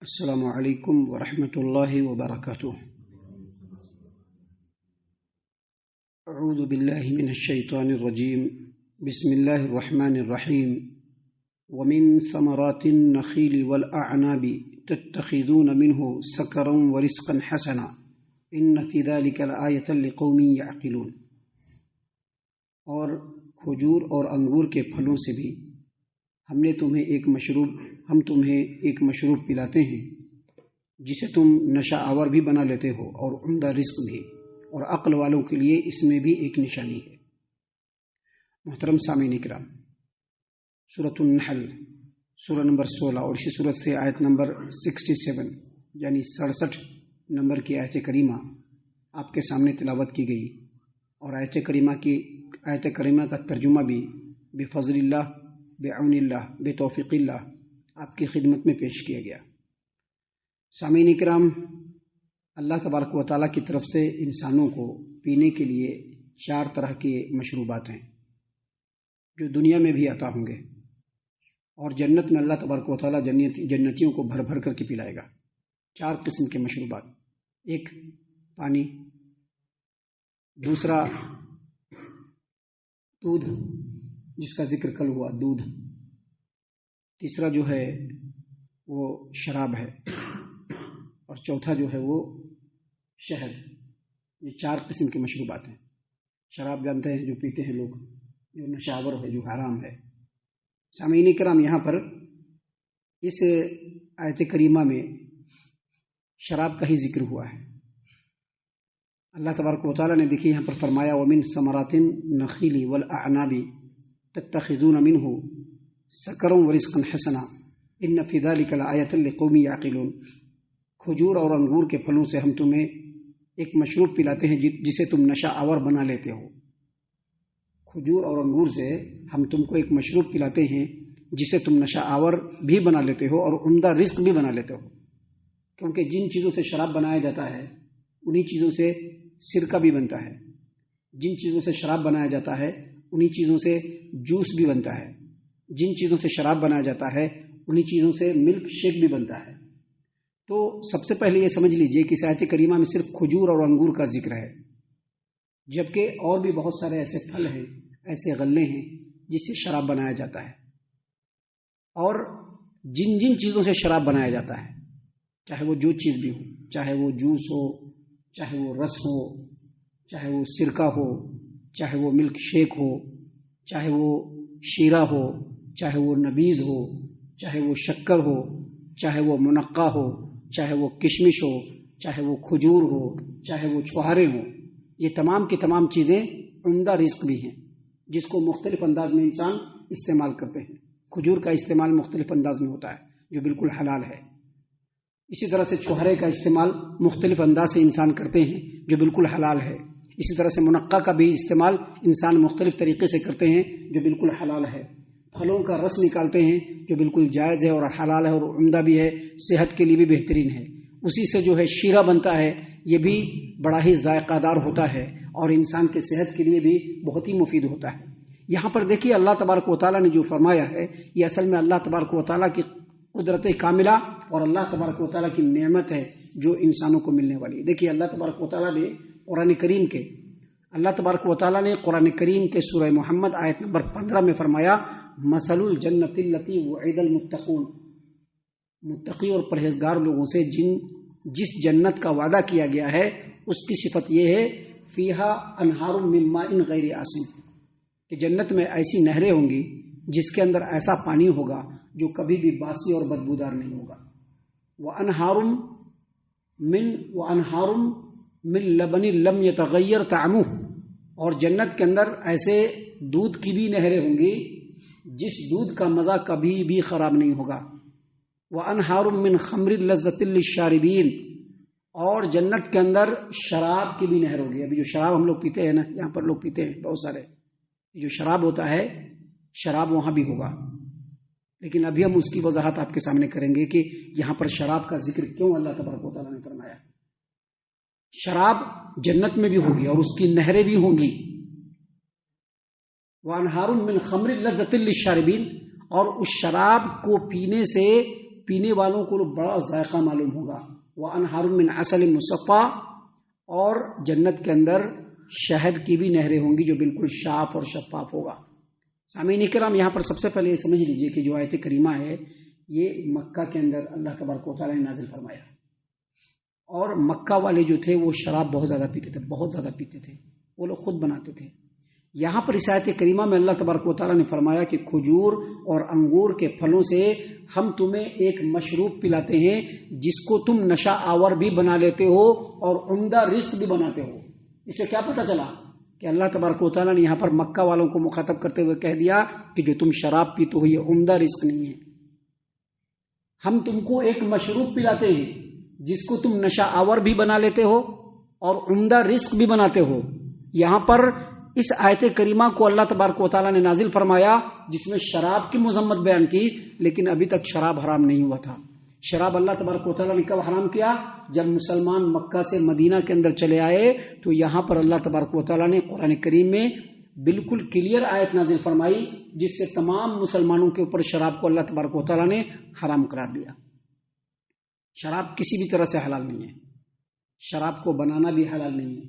السلام علیکم ورحمۃ اللہ وبرکاتہ۔ اعوذ باللہ من الشیطان الرجیم، بسم اللہ الرحمن الرحیم۔ ومن ثمرات النخیل والاعناب تتخذون منه سکرا ورزقا حسنا ان فی ذلک لآیۃ لقوم یعقلون۔ اور کھجور اور انگور کے پھلوں سے بھی ہم تمہیں ایک مشروب پلاتے ہیں جسے تم نشہ آور بھی بنا لیتے ہو اور عمدہ رزق بھی، اور عقل والوں کے لیے اس میں بھی ایک نشانی ہے۔ محترم سامعین کرام، سورۃ النحل سورہ نمبر 16 اور اسی سورت سے آیت نمبر 67 یعنی 67 نمبر کی آیت کریمہ آپ کے سامنے تلاوت کی گئی، اور آیت کریمہ کا ترجمہ بھی بفضل اللہ، بعون اللہ، بتوفیق اللہ آپ کی خدمت میں پیش کیا گیا۔ سامعین کرام، اللہ تبارک و تعالیٰ کی طرف سے انسانوں کو پینے کے لیے 4 طرح کے مشروبات ہیں جو دنیا میں بھی عطا ہوں گے، اور جنت میں اللہ تبارک و تعالیٰ جنتیوں کو بھر بھر کر کے پلائے گا۔ 4 قسم کے مشروبات: ایک پانی، دوسرا دودھ جس کا ذکر کل ہوا، دودھ، تیسرا جو ہے وہ شراب ہے، اور چوتھا جو ہے وہ شہد۔ یہ 4 قسم کے مشروبات ہیں۔ شراب جانتے ہیں جو پیتے ہیں لوگ، جو نشہ آور ہے، جو حرام ہے۔ سامعین کرام، یہاں پر اس آیت کریمہ میں شراب کا ہی ذکر ہوا ہے۔ اللہ تبارک و تعالیٰ نے دیکھیے یہاں پر فرمایا وَمِن ثمرات النخیل والاعناب تتخذون منه سکرا ورزقا حسنا ان فی ذلک لآیۃ لقوم یعقلون۔ کھجور اور انگور کے پھلوں سے ہم تمہیں ایک مشروب پلاتے ہیں جسے تم نشہ آور بنا لیتے ہو۔ کھجور اور انگور سے ہم تم کو ایک مشروب پلاتے ہیں جسے تم نشہ آور بھی بنا لیتے ہو اور عمدہ رزق بھی بنا لیتے ہو، کیونکہ جن چیزوں سے شراب بنایا جاتا ہے انہی چیزوں سے سرکہ بھی بنتا ہے، جن چیزوں سے شراب بنایا جاتا ہے انہی چیزوں سے جوس بھی بنتا ہے، جن چیزوں سے شراب بنایا جاتا ہے انہی چیزوں سے ملک شیک بھی بنتا ہے۔ تو سب سے پہلے یہ سمجھ لیجئے کہ اس آیت کریمہ میں صرف کھجور اور انگور کا ذکر ہے، جبکہ اور بھی بہت سارے ایسے پھل ہیں، ایسے غلے ہیں جس سے شراب بنایا جاتا ہے۔ اور جن جن چیزوں سے شراب بنایا جاتا ہے، چاہے وہ جو چیز بھی ہو، چاہے وہ جوس ہو، چاہے وہ رس ہو، چاہے وہ سرکہ ہو، چاہے وہ ملک شیک ہو، چاہے وہ شیرہ ہو، چاہے وہ نبیذ ہو، چاہے وہ شکر ہو، چاہے وہ منقع ہو، چاہے وہ کشمش ہو، چاہے وہ کھجور ہو، چاہے وہ چھوہارے ہوں، یہ تمام کی تمام چیزیں عمدہ رزق بھی ہیں جس کو مختلف انداز میں انسان استعمال کرتے ہیں۔ کھجور کا استعمال مختلف انداز میں ہوتا ہے جو بالکل حلال ہے، اسی طرح سے چھوہارے کا استعمال مختلف انداز سے انسان کرتے ہیں جو بالکل حلال ہے، اسی طرح سے منقع کا بھی استعمال انسان مختلف طریقے سے کرتے ہیں جو بالکل حلال ہے۔ پھلوں کا رس نکالتے ہیں جو بالکل جائز ہے اور حلال ہے اور عمدہ بھی ہے، صحت کے لیے بھی بہترین ہے۔ اسی سے جو ہے شیرہ بنتا ہے، یہ بھی بڑا ہی ذائقہ دار ہوتا ہے اور انسان کے صحت کے لیے بھی بہت ہی مفید ہوتا ہے۔ یہاں پر دیکھیے اللہ تبارک و تعالیٰ نے جو فرمایا ہے یہ اصل میں اللہ تبارک و تعالیٰ کی قدرت کاملہ اور اللہ تبارک و تعالیٰ کی نعمت ہے جو انسانوں کو ملنے والی ہے۔ دیکھیے اللہ تبارک و تعالیٰ نے قرآن کریم کے سورہ محمد آیت نمبر 15 میں فرمایا مثل الجنت التی وعد المتقون، متقی اور پرہیزگار لوگوں سے جس جنت کا وعدہ کیا گیا ہے اس کی صفت یہ ہے فیہا انہار من ماء غیر آسن، کہ جنت میں ایسی نہریں ہوں گی جس کے اندر ایسا پانی ہوگا جو کبھی بھی باسی اور بدبودار نہیں ہوگا۔ وَأَنْهَارٌ مِّن لَبَنٍ لَمْ يَتَغَيَّرْ طَعْمُهُ، اور جنت کے اندر ایسے دودھ کی بھی نہریں ہوں گی جس دودھ کا مزہ کبھی بھی خراب نہیں ہوگا۔ وَأَنْهَارٌ مِّن خَمْرٍ لَذَّةٍ لِّلشَّارِبِينَ، اور جنت کے اندر شراب کی بھی نہر ہوگی۔ ابھی جو شراب ہم لوگ پیتے ہیں نا، یہاں پر لوگ پیتے ہیں بہت سارے، جو شراب ہوتا ہے شراب وہاں بھی ہوگا، لیکن ابھی ہم اس کی وضاحت آپ کے سامنے کریں گے کہ یہاں پر شراب کا ذکر کیوں اللہ تبارک و تعالیٰ نے فرمایا۔ شراب جنت میں بھی ہوگی اور اس کی نہریں بھی ہوں گی۔ وَأَنْهَارٌ مِّن خَمْرٍ لَذَّةٍ لِّلشَّارِبِينَ، اور اس شراب کو پینے سے پینے والوں کو بڑا ذائقہ معلوم ہوگا. وَأَنْهَارٌ مِّنْ عَسَلٍ مُّصَفًّى، اور جنت کے اندر شہد کی بھی نہریں ہوں گی جو بالکل صاف اور شفاف ہوگا. سامعین کرام، یہاں پر سب سے پہلے یہ سمجھ لیجئے کہ جو آیت کریمہ ہے یہ مکہ کے اندر اللہ تبارک و تعالیٰ نے نازل فرمایا. اور مکہ والے جو تھے وہ شراب بہت زیادہ پیتے تھے، بہت زیادہ پیتے تھے، وہ لوگ خود بناتے تھے. یہاں پر اس آیت کریمہ میں اللہ تبارک و تعالیٰ نے فرمایا کہ کھجور اور انگور کے پھلوں سے ہم تمہیں ایک مشروب پلاتے ہیں جس کو تم نشہ آور بھی بنا لیتے ہو اور عمدہ رزق بھی بناتے ہو. اس سے کیا پتہ چلا کہ اللہ تبارک و تعالیٰ نے یہاں پر مکہ والوں کو مخاطب کرتے ہوئے کہہ دیا کہ جو تم شراب پیتے ہو یہ عمدہ رزق نہیں ہے. ہم تم کو ایک مشروب پلاتے ہیں جس کو تم نشہ آور بھی بنا لیتے ہو اور عمدہ رزق بھی بناتے ہو. یہاں پر اس آیت کریمہ کو اللہ تبارک و تعالیٰ نے نازل فرمایا جس میں شراب کی مذمت بیان کی، لیکن ابھی تک شراب حرام نہیں ہوا تھا. شراب اللہ تبارک و تعالیٰ نے کب حرام کیا؟ جب مسلمان مکہ سے مدینہ کے اندر چلے آئے تو یہاں پر اللہ تبارک و تعالیٰ نے قرآن کریم میں بالکل کلیئر آیت نازل فرمائی جس سے تمام مسلمانوں کے اوپر شراب کو اللہ تبارک و تعالیٰ نے حرام قرار دیا. شراب کسی بھی طرح سے حلال نہیں ہے. شراب کو بنانا بھی حلال نہیں ہے،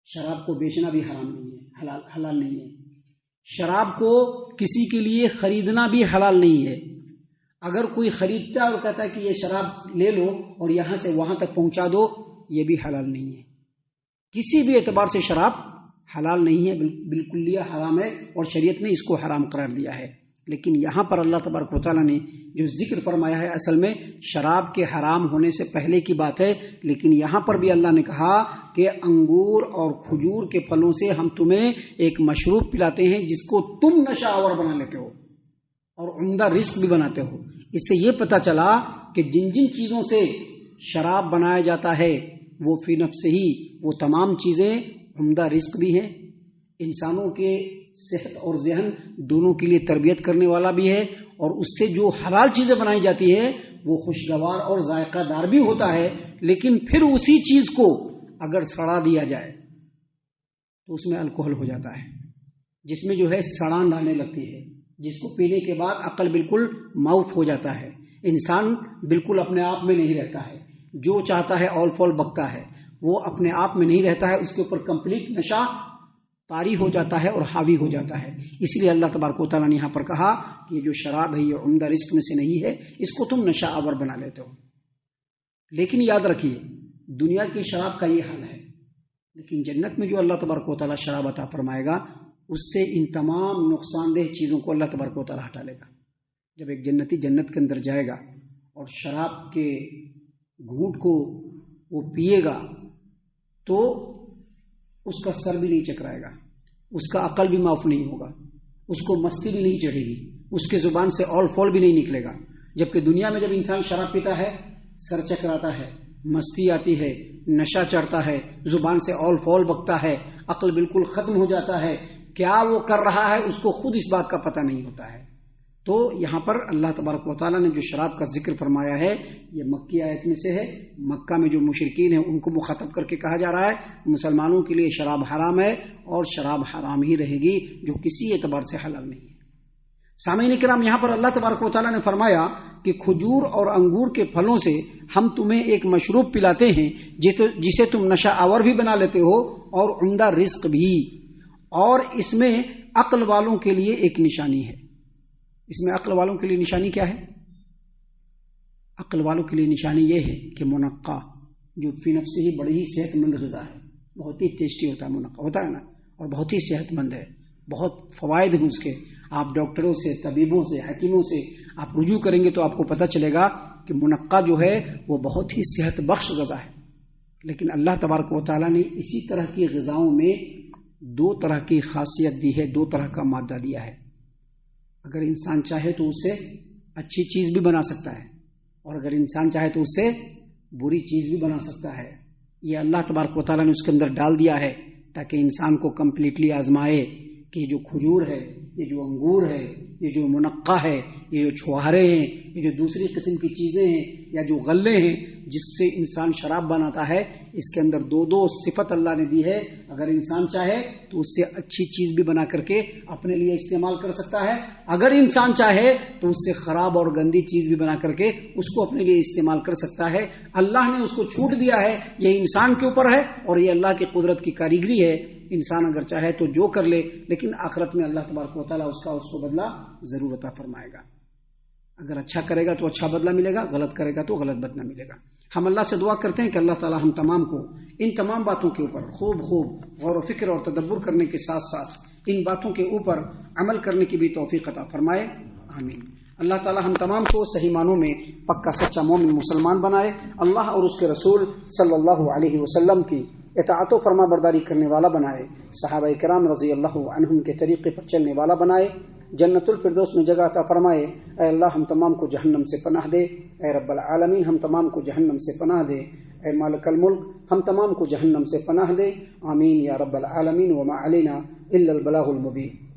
شراب کو بیچنا بھی حرام نہیں ہے، حلال نہیں ہے. شراب کو کسی کے لیے خریدنا بھی حلال نہیں ہے. اگر کوئی خریدتا ہے اور کہتا ہے کہ یہ شراب لے لو اور یہاں سے وہاں تک پہنچا دو، یہ بھی حلال نہیں ہے. کسی بھی اعتبار سے شراب حلال نہیں ہے، بالکل یہ حرام ہے اور شریعت نے اس کو حرام قرار دیا ہے. لیکن یہاں پر اللہ تبارک و تعالیٰ نے جو ذکر فرمایا ہے اصل میں شراب کے حرام ہونے سے پہلے کی بات ہے. لیکن یہاں پر بھی اللہ نے کہا کہ انگور اور کھجور کے پھلوں سے ہم تمہیں ایک مشروب پلاتے ہیں جس کو تم نشہ آور بنا لیتے ہو اور عمدہ رزق بھی بناتے ہو. اس سے یہ پتہ چلا کہ جن جن چیزوں سے شراب بنایا جاتا ہے وہ فی نفس ہی وہ تمام چیزیں عمدہ رزق بھی ہیں، انسانوں کے صحت اور ذہن دونوں کے لیے تربیت کرنے والا بھی ہے، اور اس سے جو حلال چیزیں بنائی جاتی ہے وہ خوشگوار اور ذائقہ دار بھی ہوتا ہے. لیکن پھر اسی چیز کو اگر سڑا دیا جائے تو اس میں الکوہل ہو جاتا ہے جس میں جو ہے سڑان آنے لگتی ہے، جس کو پینے کے بعد عقل بالکل معاف ہو جاتا ہے. انسان بالکل اپنے آپ میں نہیں رہتا ہے، جو چاہتا ہے اول فول بکتا ہے، وہ اپنے آپ میں نہیں رہتا ہے، اس کے اوپر کمپلیٹ نشہ طاری ہو جاتا ہے اور حاوی ہو جاتا ہے. اس لیے اللہ تبارک و تعالیٰ نے یہاں پر کہا کہ یہ جو شراب ہے یہ عمدہ رزق میں سے نہیں ہے، اس کو تم نشہ آور بنا لیتے ہو. لیکن یاد رکھیے دنیا کی شراب کا یہ حال ہے، لیکن جنت میں جو اللہ تبارک و تعالیٰ شراب عطا فرمائے گا اس سے ان تمام نقصان دہ چیزوں کو اللہ تبارک و تعالیٰ ہٹا لے گا. جب ایک جنتی جنت کے اندر جائے گا اور شراب کے گھونٹ کو وہ پیے گا تو اس کا سر بھی نہیں چکرائے گا، اس کا عقل بھی معاف نہیں ہوگا، اس کو مستی بھی نہیں چڑھے گی، اس کے زبان سے اول فول بھی نہیں نکلے گا. جبکہ دنیا میں جب انسان شراب پیتا ہے سر چکراتا ہے، مستی آتی ہے، نشہ چڑھتا ہے، زبان سے اول فول بکتا ہے، عقل بالکل ختم ہو جاتا ہے. کیا وہ کر رہا ہے اس کو خود اس بات کا پتہ نہیں ہوتا ہے. تو یہاں پر اللہ تبارک و تعالیٰ نے جو شراب کا ذکر فرمایا ہے یہ مکی آیت میں سے ہے. مکہ میں جو مشرکین ہیں ان کو مخاطب کر کے کہا جا رہا ہے مسلمانوں کے لیے شراب حرام ہے اور شراب حرام ہی رہے گی جو کسی اعتبار سے حلال نہیں ہے. سامعین کرام، یہاں پر اللہ تبارک و تعالیٰ نے فرمایا کہ کھجور اور انگور کے پھلوں سے ہم تمہیں ایک مشروب پلاتے ہیں جسے تم نشہ آور بھی بنا لیتے ہو اور عمدہ رزق بھی، اور اس میں عقل والوں کے لیے ایک نشانی ہے. اس میں عقل والوں کے لیے نشانی کیا ہے؟ عقل والوں کے لیے نشانی یہ ہے کہ منقع جو فی نفس ہی بڑی ہی صحت مند غذا ہے، بہت ہی ٹیسٹی ہوتا ہے، منقع ہوتا ہے نا، اور بہت ہی صحت مند ہے، بہت فوائد ہیں اس کے. آپ ڈاکٹروں سے، طبیبوں سے، حکیموں سے آپ رجوع کریں گے تو آپ کو پتہ چلے گا کہ منقع جو ہے وہ بہت ہی صحت بخش غذا ہے. لیکن اللہ تبارک و تعالیٰ نے اسی طرح کی غذاؤں میں دو طرح کی خاصیت دی ہے، دو طرح کا مادہ دیا ہے. اگر انسان چاہے تو اس سے اچھی چیز بھی بنا سکتا ہے اور اگر انسان چاہے تو اس سے بری چیز بھی بنا سکتا ہے. یہ اللہ تبارک و تعالیٰ نے اس کے اندر ڈال دیا ہے تاکہ انسان کو کمپلیٹلی آزمائے کہ جو کھجور ہے یہ جو انگور ہے، یہ جو منقع ہے، یہ جو چھوہارے ہیں، یہ جو دوسری قسم کی چیزیں ہیں یا جو غلے ہیں جس سے انسان شراب بناتا ہے، اس کے اندر دو صفت اللہ نے دی ہے۔ اگر انسان چاہے تو اس سے اچھی چیز بھی بنا کر کے اپنے لیے استعمال کر سکتا ہے، اگر انسان چاہے تو اس سے خراب اور گندی چیز بھی بنا کر کے اس کو اپنے لیے استعمال کر سکتا ہے۔ اللہ نے اس کو چھوٹ دیا ہے، یہ انسان کے اوپر ہے اور یہ اللہ کی قدرت کی کاریگری ہے۔ انسان اگر چاہے تو جو کر لے، لیکن آخرت میں اللہ تبارک و تعالیٰ اس کو بدلہ ضرور عطا فرمائے گا۔ اگر اچھا کرے گا تو اچھا بدلہ ملے گا، غلط کرے گا تو غلط بدلہ ملے گا۔ ہم اللہ سے دعا کرتے ہیں کہ اللہ تعالیٰ ہم تمام کو ان تمام باتوں کے اوپر خوب غور و فکر اور تدبر کرنے کے ساتھ ساتھ ان باتوں کے اوپر عمل کرنے کی بھی توفیق عطا فرمائے، آمین۔ اللہ تعالیٰ ہم تمام کو صحیح معنوں میں پکا سچا مومن مسلمان بنائے، اللہ اور اس کے رسول صلی اللہ علیہ وسلم کی اطاعت و فرما برداری کرنے والا بنائے، صحابہ کرام رضی اللہ عنہم کے طریقے پر چلنے والا بنائے، جنت الفردوس میں جگہ عطا فرمائے۔ اے اللہ ہم تمام کو جہنم سے پناہ دے، اے رب العالمین ہم تمام کو جہنم سے پناہ دے، اے مالک الملک ہم تمام کو جہنم سے پناہ دے، آمین یا رب العالمین۔ وما علینا الا البلاغ المبین۔